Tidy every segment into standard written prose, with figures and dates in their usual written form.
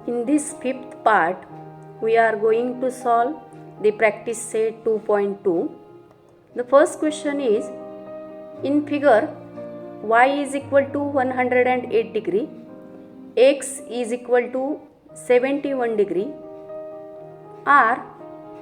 In this fifth part, we are going to solve the practice set 2.2. The first question is, in figure, y is equal to 108 degree, x is equal to 71 degree, are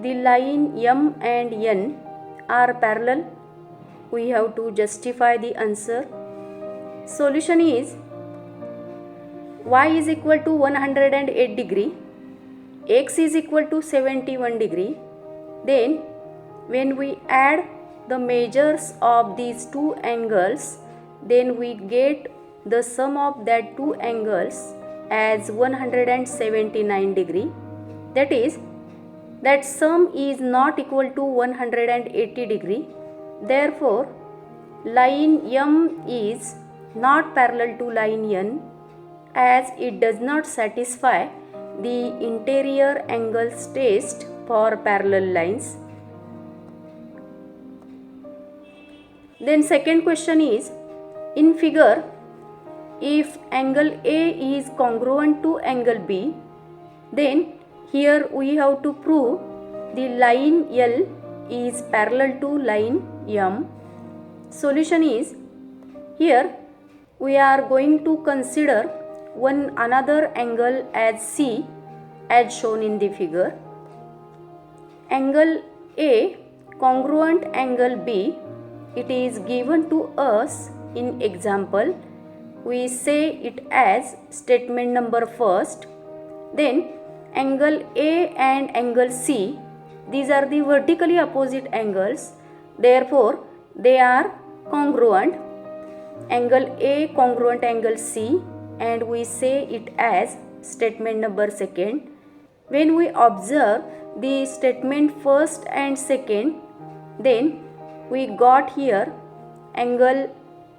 the line M and N are parallel? We have to justify the answer. Solution is, y is equal to 108 degree, x is equal to 71 degree. Then when we add the measures of these two angles, then we get the sum of that two angles as 179 degree. That is, that sum is not equal to 180 degree. Therefore, line M is not parallel to line N, as it does not satisfy the interior angles test for parallel lines. Then second question is, in figure, if angle A is congruent to angle B, then here we have to prove the line L is parallel to line M. Solution is, here we are going to consider one another angle as C as shown in the figure. Angle A congruent angle B, it is given to us in example. We say it as statement number first. Then angle A and angle C, these are the vertically opposite angles, therefore they are congruent. Angle A congruent angle C, and we say it as statement number second. When we observe the statement first and second, then we got here angle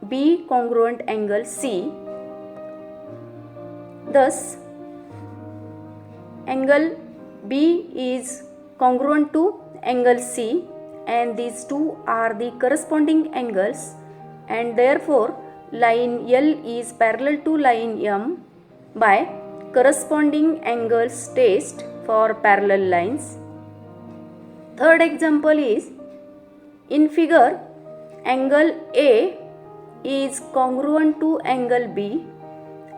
B congruent angle C. Thus, angle B is congruent to angle C, and these two are the corresponding angles, and therefore line L is parallel to line M by corresponding angles test for parallel lines. Third example is, in figure, angle A is congruent to angle B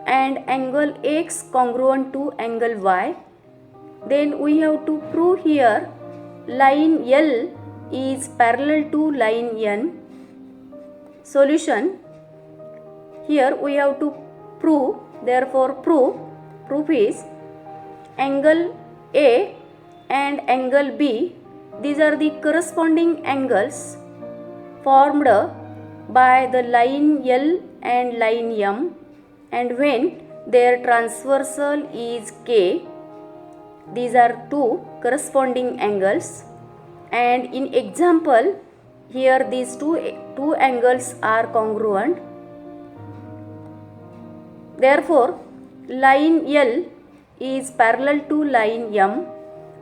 and angle X congruent to angle Y. Then we have to prove here line L is parallel to line N. Solution, here we have to prove, therefore proof is angle A and angle B, these are the corresponding angles formed by the line L and line M, and when their transversal is K, these are two corresponding angles, and in example here these two angles are congruent. Therefore, line L is parallel to line M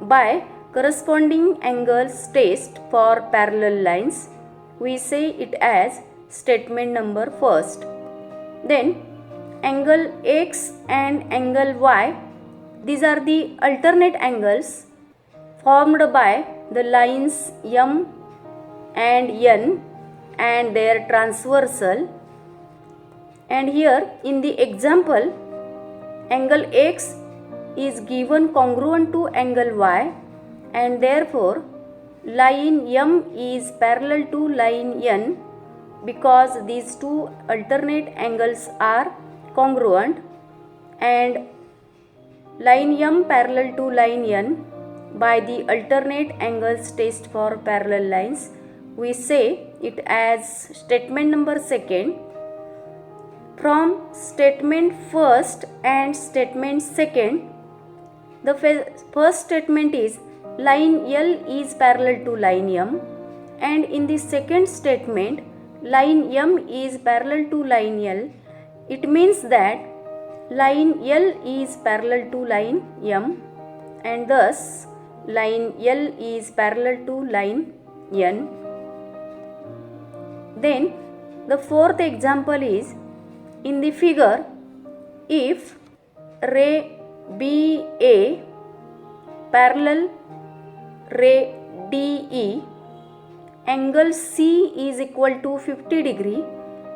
by corresponding angles test for parallel lines. We say it as statement number first. Then angle X and angle Y, these are the alternate angles formed by the lines M and N and their transversal. And here in the example, angle X is given congruent to angle Y, and therefore line M is parallel to line N because these two alternate angles are congruent, and line M parallel to line N by the alternate angles test for parallel lines. We say it as statement number second. From statement first and statement second, the first statement is line L is parallel to line M, and in the second statement line M is parallel to line L. It means that line L is parallel to line M, and thus line L is parallel to line N. Then the fourth example is, in the figure, if ray BA parallel ray DE, angle C is equal to 50 degree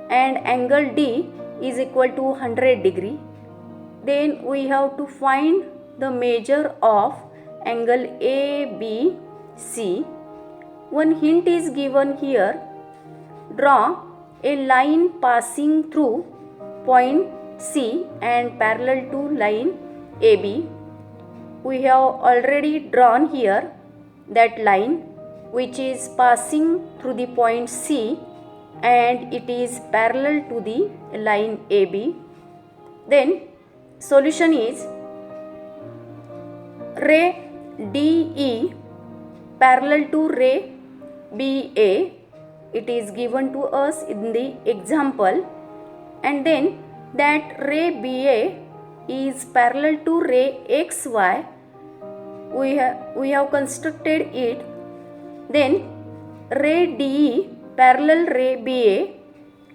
and angle D is equal to 100 degree. Then we have to find the measure of angle ABC. One hint is given here. Draw a line passing through point C and parallel to line AB. We have already drawn here that line which is passing through the point C and it is parallel to the line AB. Then solution is ray DE parallel to ray BA. It is given to us in the example, and then that ray BA is parallel to ray XY. We have constructed it. Then ray DE parallel ray BA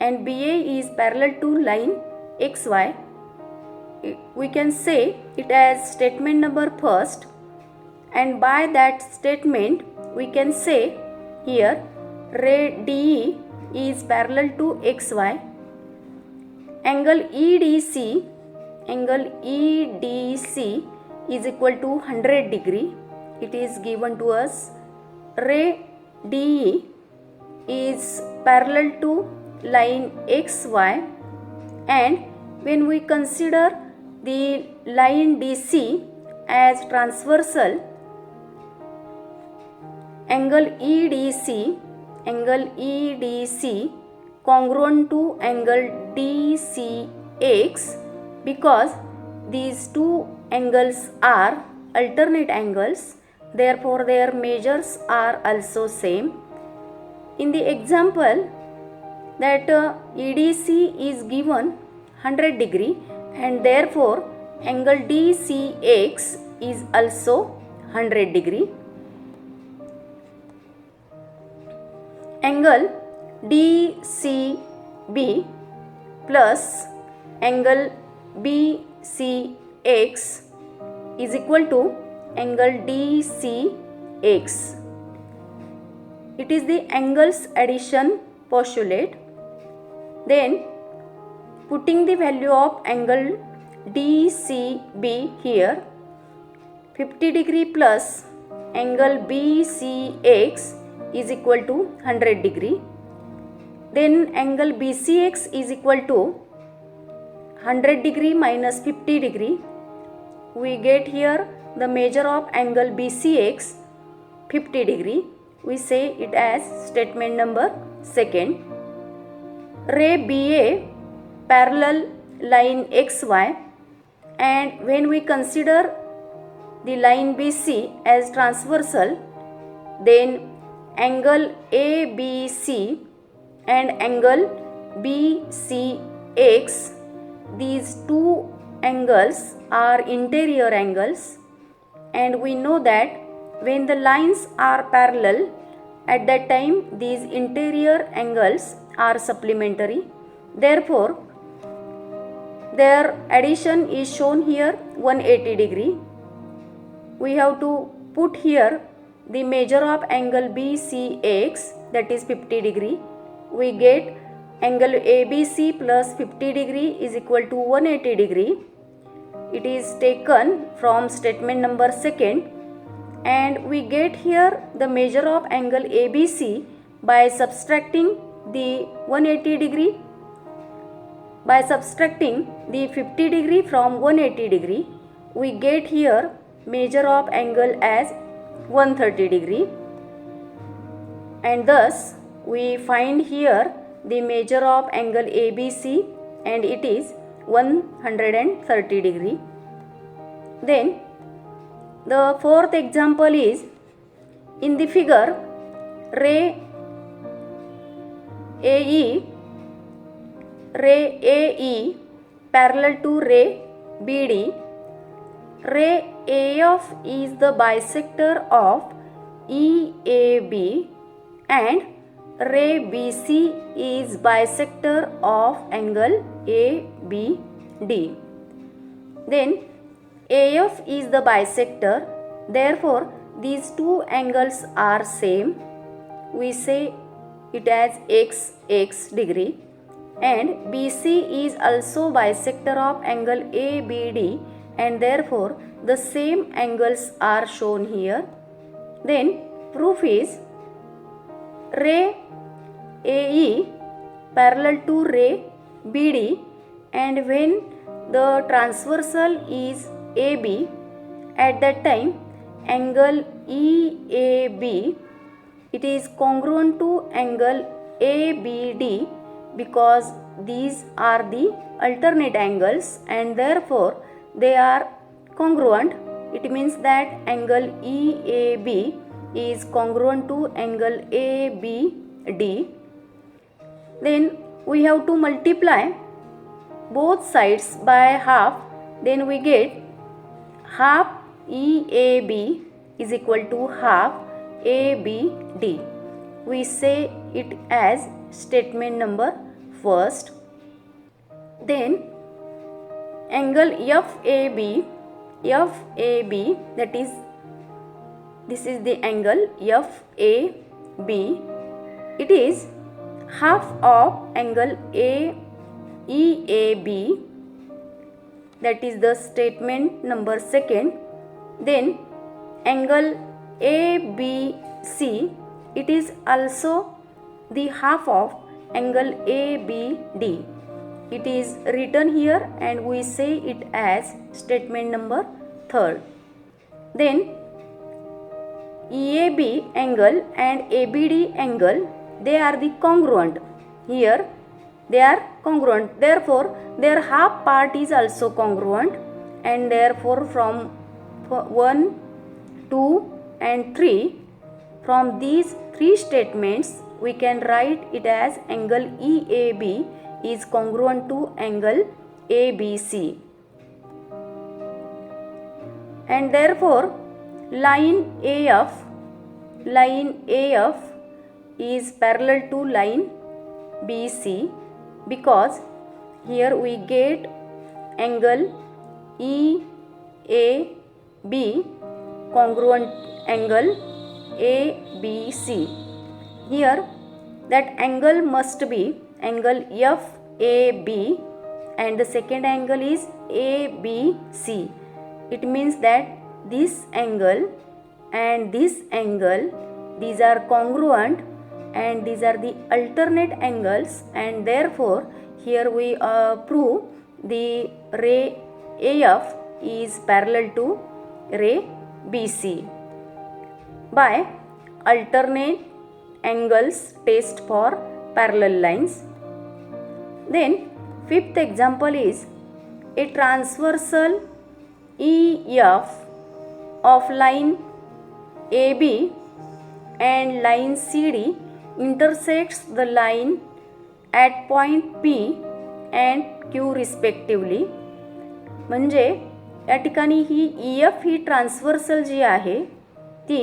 and BA is parallel to line XY. We can say it as statement number first, and by that statement we can say here ray DE is parallel to XY. Angle EDC is equal to 100 degree. It is given to us. Ray DE is parallel to line XY, and when we consider the line DC as transversal, angle EDC congruent to angle DCX, because these two angles are alternate angles, therefore their measures are also same. In the example that EDC is given 100 degree and therefore angle DCX is also 100 degree. Angle DCB plus angle BCX is equal to angle DCX. It is the angles addition postulate. Then putting the value of angle DCB here, 50 degree plus angle BCX is equal to 100 degree. Then angle BCX is equal to 100 degree minus 50 degree. We get here the measure of angle BCX 50 degree. We say it as statement number second. Ray BA parallel line XY, and when we consider the line BC as transversal, then angle ABC and angle BCX, these two angles are interior angles, and we know that when the lines are parallel, at that time these interior angles are supplementary. Therefore, their addition is shown here 180 degree. We have to put here the measure of angle BCX, that is 50 degree. We get angle ABC plus 50 degree is equal to 180 degree. It is taken from statement number second, and we get here the measure of angle ABC by subtracting the 180 degree. By subtracting the 50 degree from 180 degree, we get here measure of angle as 130 degree, and thus we find here the measure of angle ABC, and it is 130 degree. Then the fourth example is, in the figure, ray AE parallel to ray BD. Ray AF is the bisector of EAB and ray BC is bisector of angle ABD. Then AF is the bisector, therefore these two angles are same. We say it as x degree, and BC is also bisector of angle ABD, and therefore the same angles are shown here. Then proof is ray AE parallel to ray BD, and when the transversal is AB, at that time angle EAB, it is congruent to angle ABD, because these are the alternate angles and therefore they are congruent. It means that angle EAB is congruent to angle ABD. Then we have to multiply both sides by half, then we get half EAB is equal to half ABD. We say it as statement number first. Then angle FAB, that is, this is the angle FAB, it is half of angle EAB, that is the statement number second. Then angle ABC, it is also the half of angle ABD. It is written here and we say it as statement number third. Then EAB angle and ABD angle, they are the congruent. Here they are congruent, therefore their half part is also congruent, and therefore from 1, 2 and 3, from these three statements we can write it as angle EAB is congruent to angle ABC, and therefore line AF is parallel to line BC, because here we get angle EAB congruent angle ABC. Here that angle must be angle FAB and the second angle is ABC. It means that this angle and this angle, these are congruent and these are the alternate angles, and therefore here we prove the ray AF is parallel to ray BC by alternate angles test for parallel lines. Then fifth example is a transversal EF of line AB and line CD intersects the line at point P and Q respectively. म्हणजे या ठिकाणी ही EF ही transversal जी आहे ती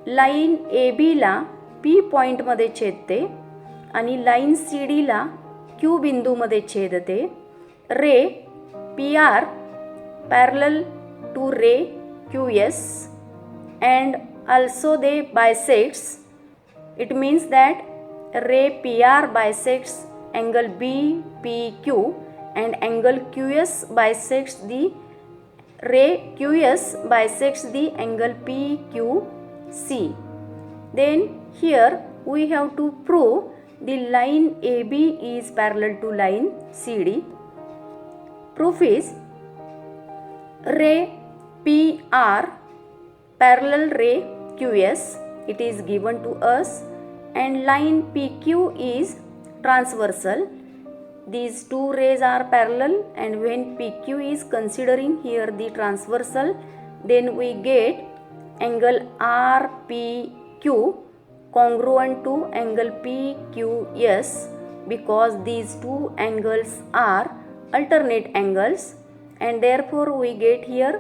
line AB ला P पॉईंटमध्ये छेदते आणि line CD ला Q बिंदूमध्ये छेदते. रे PR parallel to ray QS and also they bisects. It means that ray PR bisects angle BPQ and angle QS bisects the ray QS bisects the angle PQC. Then here we have to prove the line AB is parallel to line CD. Proof is ray PR parallel ray QS, it is given to us, and line PQ is transversal. These two rays are parallel, and when PQ is considering here the transversal, then we get angle RPQ congruent to angle PQS, because these two angles are alternate angles, and therefore we get here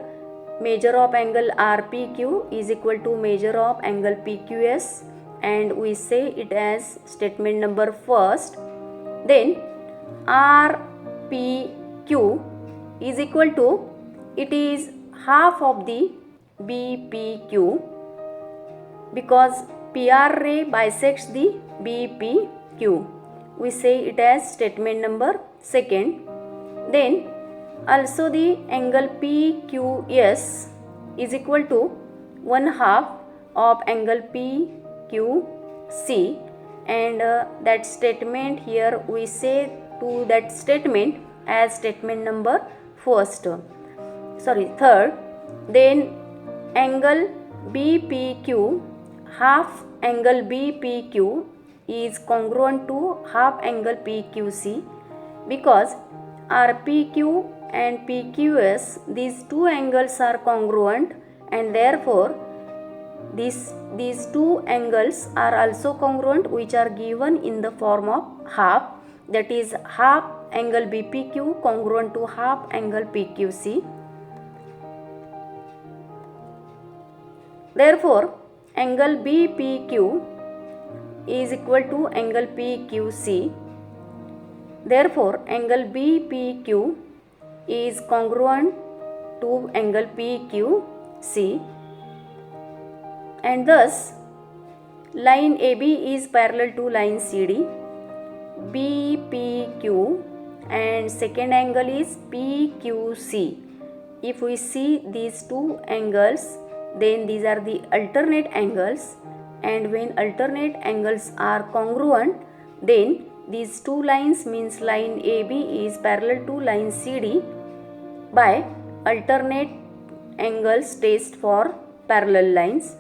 measure of angle RPQ is equal to measure of angle PQS, and we say it as statement number first. Then RPQ is equal to, it is half of the BPQ because PR ray bisects the BPQ. We say it as statement number second. Then also the angle PQS is equal to 1/2 of angle PQC, and that statement here we say to that statement as statement number third. Then angle BPQ, half angle BPQ is congruent to half angle PQC because RPQ and PQS, these two angles are congruent, and therefore these two angles are also congruent, which are given in the form of half, that is half angle BPQ congruent to half angle PQC. Therefore angle BPQ is equal to angle PQC. Therefore angle BPQ is congruent to angle PQC, and thus line AB is parallel to line CD. BPQ and second angle is PQC. If we see these two angles, then these are the alternate angles, and when alternate angles are congruent, then these two lines means line AB is parallel to line CD by alternate angles test for parallel lines.